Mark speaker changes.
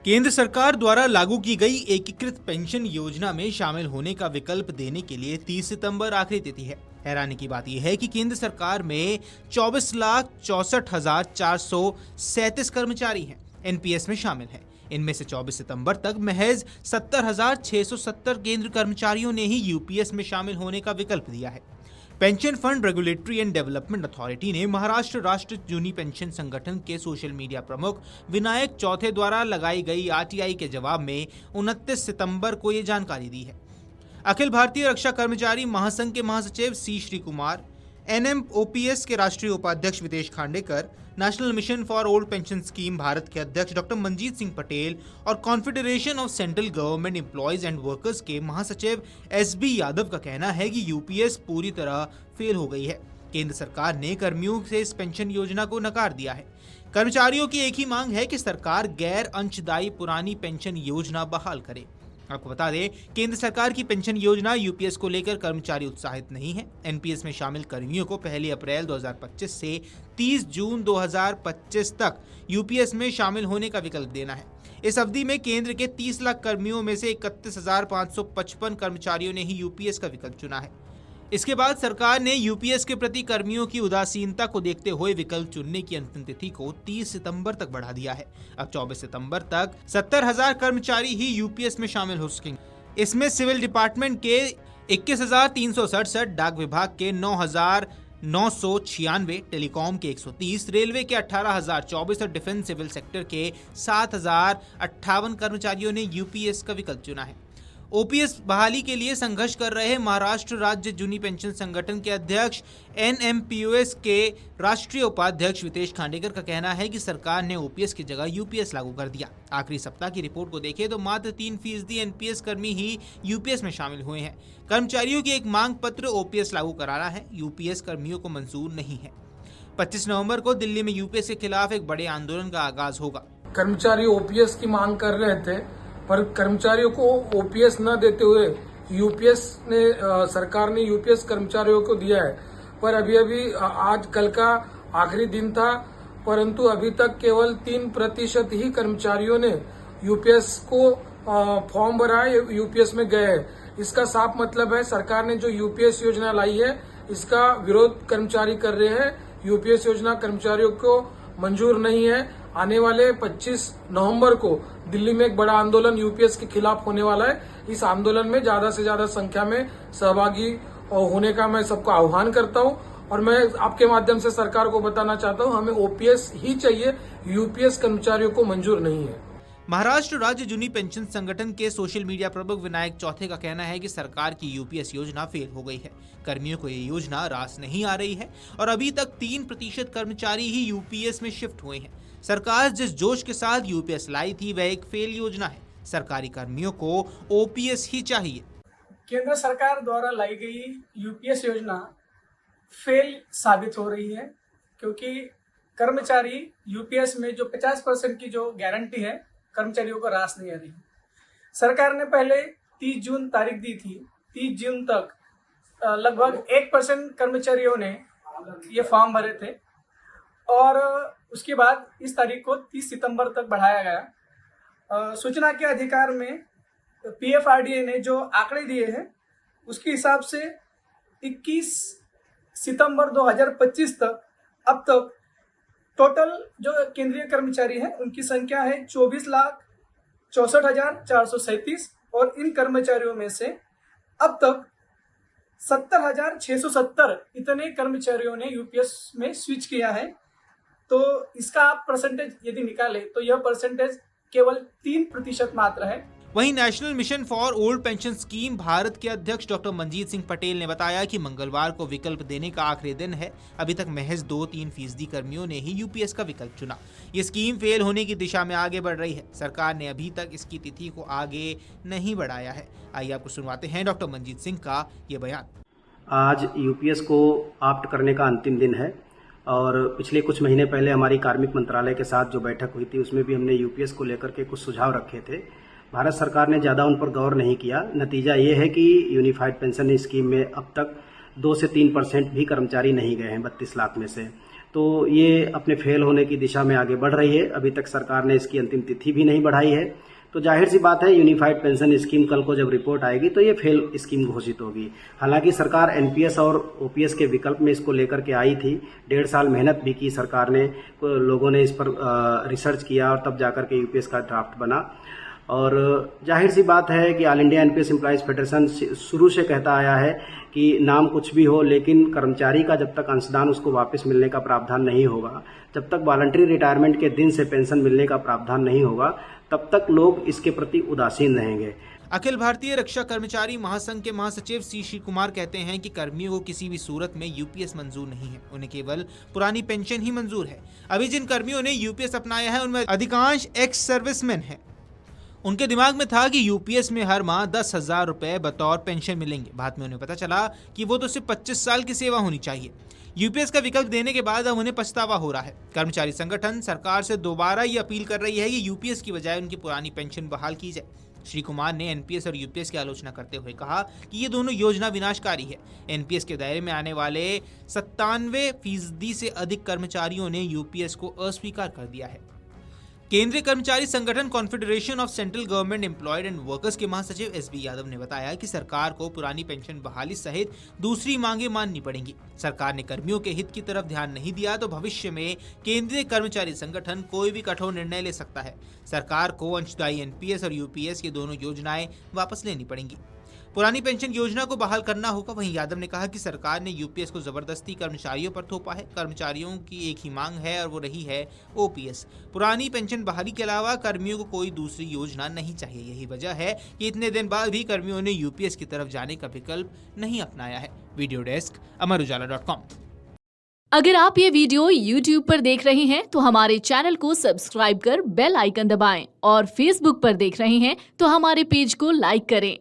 Speaker 1: केंद्र सरकार द्वारा लागू की गई एकीकृत पेंशन योजना में शामिल होने का विकल्प देने के लिए 30 सितंबर आखिरी तिथि है। हैरानी की बात यह है कि केंद्र सरकार में 24,64,437 कर्मचारी हैं, एनपीएस में शामिल हैं। इनमें से 24 सितंबर तक महज 70,670 केंद्र कर्मचारियों ने ही यूपीएस में शामिल होने का विकल्प दिया है। Pension fund regulatory and development authority ने महाराष्ट्र राष्ट्र जूनी पेंशन संगठन के सोशल मीडिया प्रमुख विनायक चौथे द्वारा लगाई गई आरटीआई के जवाब में 29 सितंबर को ये जानकारी दी है। अखिल भारतीय रक्षा कर्मचारी महासंघ के महासचिव सी श्री कुमार, एनएमओपीएस के राष्ट्रीय उपाध्यक्ष विदेश Khandekar, national mission for old pension scheme Bharat के अध्यक्ष डॉक्टर मंजीत सिंह पटेल और confederation of central government employees and workers के महासचिव एसबी यादव का कहना है कि यूपीएस पूरी तरह फेल हो गई है। केंद्र सरकार ने कर्मियों से इस पेंशन योजना को नकार दिया है। कर्मचारियों की एक ही मांग है कि सरकार गैर अंशदायी पुरानी पेंशन योजना बहाल करे। आपको बता दें, केंद्र सरकार की पेंशन योजना यूपीएस को लेकर कर्मचारी उत्साहित नहीं है। एनपीएस में शामिल कर्मियों को 1 अप्रैल 2025 से 30 जून 2025 तक यूपीएस में शामिल होने का विकल्प देना है। इस अवधि में केंद्र के 30 लाख कर्मियों में से 31,555 कर्मचारियों ने ही यूपीएस का विकल्प चुना है। इसके बाद सरकार ने यूपीएस के प्रति कर्मियों की उदासीनता को देखते हुए विकल्प चुनने की अंतिम तिथि को 30 सितंबर तक बढ़ा दिया है। अब 24 सितंबर तक 70,000 कर्मचारी ही यूपीएस में शामिल हो सकेंगे। इसमें सिविल डिपार्टमेंट के 21,367, डाक विभाग के 9,996, टेलीकॉम के 130, रेलवे के 18,024 और डिफेंस सिविल सेक्टर के 7,058 कर्मचारियों ने यूपीएस का विकल्प चुना है। ओपीएस बहाली के लिए संघर्ष कर रहे महाराष्ट्र राज्य जूनी पेंशन संगठन के अध्यक्ष एनएमपीओएस के राष्ट्रीय उपाध्यक्ष विदेश खांडेकर का कहना है कि सरकार ने ओपीएस की जगह यूपीएस लागू कर दिया। आखिरी सप्ताह की रिपोर्ट को देखें तो मात्र 3% एनपीएस कर्मी ही यूपीएस में शामिल हुए हैं। कर्मचारियों की एक मांग पत्र ओपीएस लागू कराना है, यूपीएस कर्मियों को मंजूर नहीं है। 25 नवंबर को दिल्ली में यूपीएस के खिलाफ एक बड़े आंदोलन का आगाज होगा।
Speaker 2: कर्मचारी ओपीएस की मांग कर रहे थे, पर कर्मचारियों को ओपीएस न देते हुए सरकार ने यूपीएस कर्मचारियों को दिया है। पर अभी आज कल का आखिरी दिन था, परंतु अभी तक केवल 3% ही कर्मचारियों ने यूपीएस को फॉर्म भरा है, यूपीएस में गए हैं। इसका साफ मतलब है सरकार ने जो यूपीएस योजना लाई है इसका विरोध कर्मचारी कर रहे हैं। यूपीएस योजना कर्मचारियों को मंजूर नहीं है। आने वाले 25 नवंबर को दिल्ली में एक बड़ा आंदोलन यूपीएस के खिलाफ होने वाला है। इस आंदोलन में ज्यादा से ज्यादा संख्या में सहभागी होने का मैं सबको आह्वान करता हूं और मैं आपके माध्यम से सरकार को बताना चाहता हूं, हमें ओपीएस ही चाहिए, यूपीएस कर्मचारियों को मंजूर नहीं है।
Speaker 1: महाराष्ट्र राज्य जूनी पेंशन संगठन के सोशल मीडिया प्रमुख विनायक चौथे का कहना है कि सरकार की यूपीएस योजना फेल हो गई है। कर्मियों को ये योजना रास नहीं आ रही है और अभी तक 3% कर्मचारी ही यूपीएस में शिफ्ट हुए हैं। सरकार जिस जोश के साथ यूपीएस लाई थी वह एक फेल योजना है। सरकारी कर्मियों को ओपीएस ही चाहिए।
Speaker 3: केंद्र सरकार द्वारा लाई गई यूपीएस योजना फेल साबित हो रही है, क्योंकि कर्मचारी यूपीएस में जो 50% की जो गारंटी है कर्मचारियों को रास नहीं आ रही। सरकार ने पहले 30 जून तारीख दी थी। 30 जून तक लगभग 1% कर्मचारियों ने ये फॉर्म भरे थे और उसके बाद इस तारीख को 30 सितंबर तक बढ़ाया गया। सूचना के अधिकार में पीएफआरडीए ने जो आंकड़े दिए हैं उसके हिसाब से 21 सितंबर 2025 तक अब तक टोटल जो केंद्रीय कर्मचारी हैं उनकी संख्या है 24,64,437 और इन कर्मचारियों में से अब तक 70,670 इतने कर्मचारियों ने यूपीएस में स्विच किया है। तो इसका आप परसेंटेज यदि निकाले तो यह परसेंटेज केवल 3% मात्र है।
Speaker 1: वहीं national mission for old pension scheme Bharat के अध्यक्ष डॉक्टर मंजीत सिंह पटेल ने बताया कि मंगलवार को विकल्प देने का आखिरी दिन है। अभी तक महज 2-3% कर्मियों ने ही यूपीएस का विकल्प चुना। ये स्कीम फेल होने की दिशा में आगे बढ़ रही है। सरकार ने अभी तक इसकी तिथि को आगे नहीं बढ़ाया है। आइए आपको सुनवाते हैं डॉक्टर मंजीत सिंह का ये बयान।
Speaker 4: आज यूपीएस को ऑप्ट करने का अंतिम दिन है और पिछले कुछ महीने पहले हमारी कार्मिक मंत्रालय के साथ जो बैठक हुई थी उसमें भी हमने यूपीएस को लेकर के कुछ सुझाव रखे थे। भारत सरकार ने ज़्यादा उन पर गौर नहीं किया। नतीजा ये है कि यूनिफाइड पेंशन स्कीम में अब तक 2 से 3% भी कर्मचारी नहीं गए हैं 32 लाख में से। तो ये अपने फेल होने की दिशा में आगे बढ़ रही है। अभी तक सरकार ने इसकी अंतिम तिथि भी नहीं बढ़ाई है। तो जाहिर सी बात है, यूनिफाइड पेंशन स्कीम कल को जब रिपोर्ट आएगी तो ये फेल स्कीम घोषित होगी। हालांकि सरकार एनपीएस और ओपीएस के विकल्प में इसको लेकर के आई थी। 1.5 साल मेहनत भी की सरकार ने, लोगों ने इस पर रिसर्च किया और तब जाकर के यूपीएस का ड्राफ्ट बना। और जाहिर सी बात है कि all India NPS employees federation शुरू से कहता आया है कि नाम कुछ भी हो, लेकिन कर्मचारी का जब तक अंशदान उसको वापस मिलने का प्रावधान नहीं होगा, जब तक वॉलंटरी रिटायरमेंट के दिन से पेंशन मिलने का प्रावधान नहीं होगा, तब तक लोग इसके प्रति उदासीन रहेंगे।
Speaker 1: अखिल भारतीय रक्षा कर्मचारी महासंघ के महासचिव श्री कुमार कहते हैं कि कर्मियों को किसी भी सूरत में यूपीएस मंजूर नहीं है, उन्हें केवल पुरानी पेंशन ही मंजूर है। अभी जिन कर्मियों ने यूपीएस अपनाया है उनमें अधिकांश एक्स सर्विसमैन हैं। उनके दिमाग में था कि यूपीएस में हर माह 10,000 रुपए बतौर पेंशन मिलेंगे। बाद में उन्हें पता चला कि वो तो सिर्फ 25 साल की सेवा होनी चाहिए। यूपीएस का विकल्प देने के बाद अब उन्हें पछतावा हो रहा है। कर्मचारी संगठन सरकार से दोबारा ये अपील कर रही है कि यूपीएस की बजाय उनकी पुरानी पेंशन बहाल की जाए। श्री कुमार ने एनपीएस और यूपीएस की आलोचना करते हुए कहा कि ये दोनों योजना विनाशकारी है। एनपीएस के दायरे में आने वाले 97% से अधिक कर्मचारियों ने यूपीएस को अस्वीकार कर दिया है। केंद्रीय कर्मचारी संगठन confederation of central government employed and workers के महासचिव एसबी यादव ने बताया कि सरकार को पुरानी पेंशन बहाली सहित दूसरी मांगे माननी पड़ेंगी। सरकार ने कर्मियों के हित की तरफ ध्यान नहीं दिया तो भविष्य में केंद्रीय कर्मचारी संगठन कोई भी कठोर निर्णय ले सकता है। सरकार को अंशदायी एनपीएस और यूपीएस की दोनों योजनाएं वापस लेनी पड़ेंगी। पुरानी पेंशन योजना को बहाल करना होगा। वहीं यादव ने कहा कि सरकार ने यूपीएस को जबरदस्ती कर्मचारियों पर थोपा है। कर्मचारियों की एक ही मांग है और वो रही है ओपीएस। पुरानी पेंशन बहाली के अलावा कर्मियों को कोई दूसरी योजना नहीं चाहिए। यही वजह है कि इतने दिन बाद भी कर्मियों ने यूपीएस की तरफ जाने का विकल्प नहीं अपनाया है। वीडियो डेस्क अमरउजाला.com।
Speaker 5: अगर आप ये वीडियो YouTube पर देख रहे हैं तो हमारे चैनल को सब्सक्राइब कर बेल आइकन दबाएं और Facebook पर देख रहे हैं तो हमारे पेज को लाइक करें।